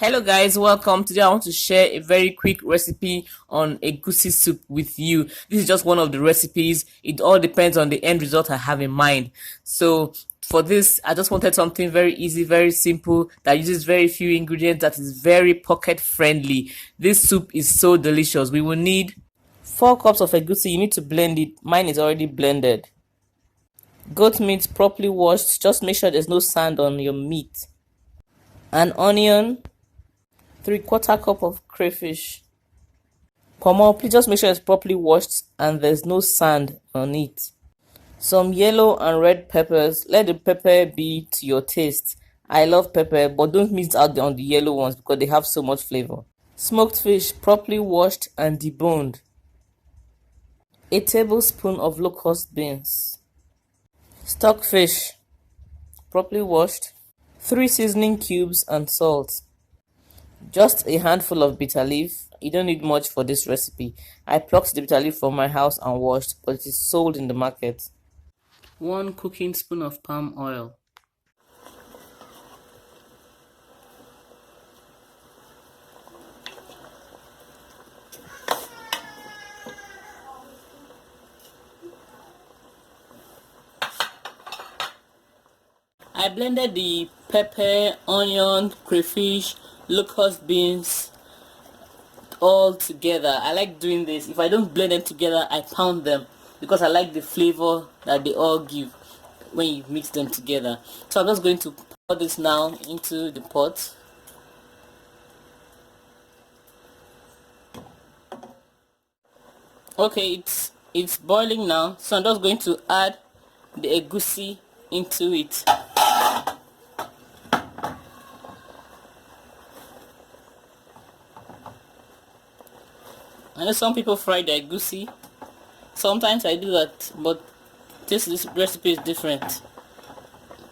Hello guys, welcome. Today I want to share a very quick recipe on egusi soup with you. This is just one of the recipes. It all depends on the end result I have in mind. So for this, I just wanted something very easy, very simple, that uses very few ingredients, that is very pocket friendly. This soup is so delicious. We will need 4 cups of egusi. You need to blend it. Mine is already blended. Goat meat properly washed. Just make sure there's no sand on your meat. An onion, 3/4 cup of crayfish. Pomo, please just make sure it's properly washed and there's no sand on it. Some yellow and red peppers. Let the pepper be to your taste. I love pepper, but don't miss out on the yellow ones because they have so much flavor. Smoked fish, properly washed and deboned. A tablespoon of locust beans. Stockfish, properly washed. 3 seasoning cubes and salt. Just a handful of bitter leaf. You don't need much for this recipe. I plucked the bitter leaf from my house and washed, but it is sold in the market. 1 cooking spoon of palm oil. I blended the pepper, onion, crayfish, locust beans all together. I like doing this. If I don't blend them together, I pound them because I like the flavor that they all give when you mix them together. So I'm just going to pour this now into the pot. Okay, it's boiling now, so I'm just going to add the egusi into it. I know some people fry the egusi. Sometimes I do that, but this recipe is different.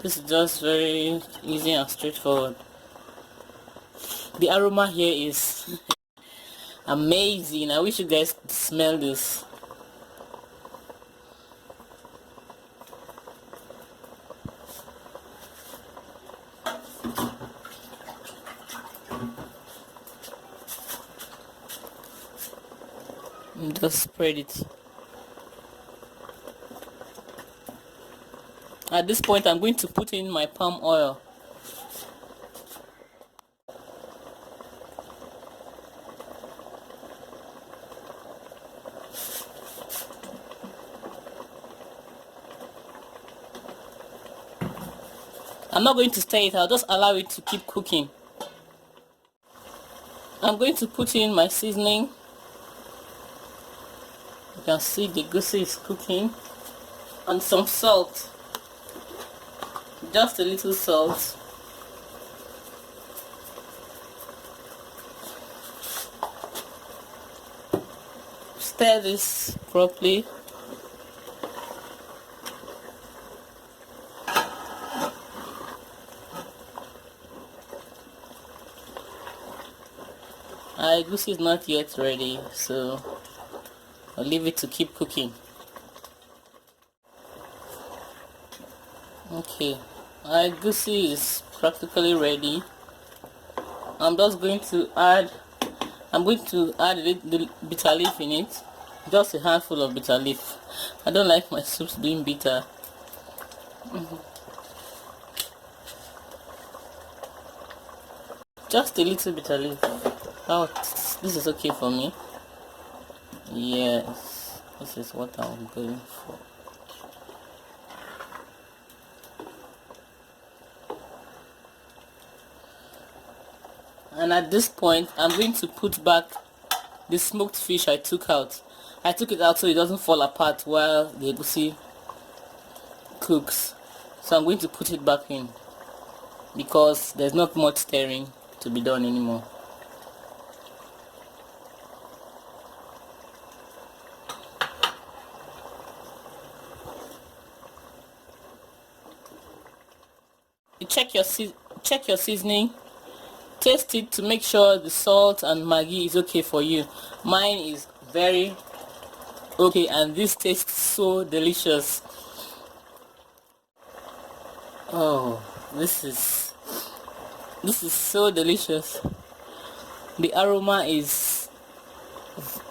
This is just very easy and straightforward. The aroma here is amazing. I wish you guys could smell this. Just spread it. At this point, I'm going to put in my palm oil. I'm not going to stir it, I'll just allow it to keep cooking. I'm going to put in my seasoning. You can see the egusi is cooking. And some salt. Just a little salt. Stir this properly. Our egusi is not yet ready, so I'll leave it to keep cooking. Okay, our egusi is practically ready. I'm going to add the bitter leaf in it. Just a handful of bitter leaf. I don't like my soups being bitter. Just a little bitter leaf. Oh, this is okay for me. Yes, this is what I'm going for. And at this point, I'm going to put back the smoked fish I took out. I took it out so it doesn't fall apart while the egusi cooks. So I'm going to put it back in because there's not much stirring to be done anymore. You check your seasoning. Taste it to make sure the salt and maggi is okay for you. Mine is very okay and this tastes so delicious. Oh, this is This is so delicious. The aroma is,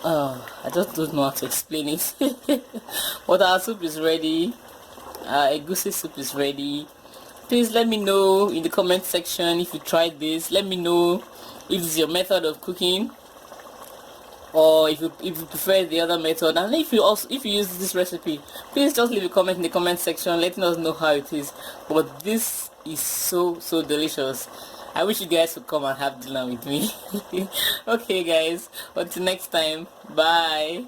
I just don't know how to explain it. But our soup is ready. Our egusi soup is ready. Please let me know in the comment section if you tried this. Let me know if it's your method of cooking, or if you prefer the other method, and if you use this recipe, please just leave a comment in the comment section letting us know how it is. But this is so delicious. I wish you guys would come and have dinner with me. Okay guys, until next time, bye.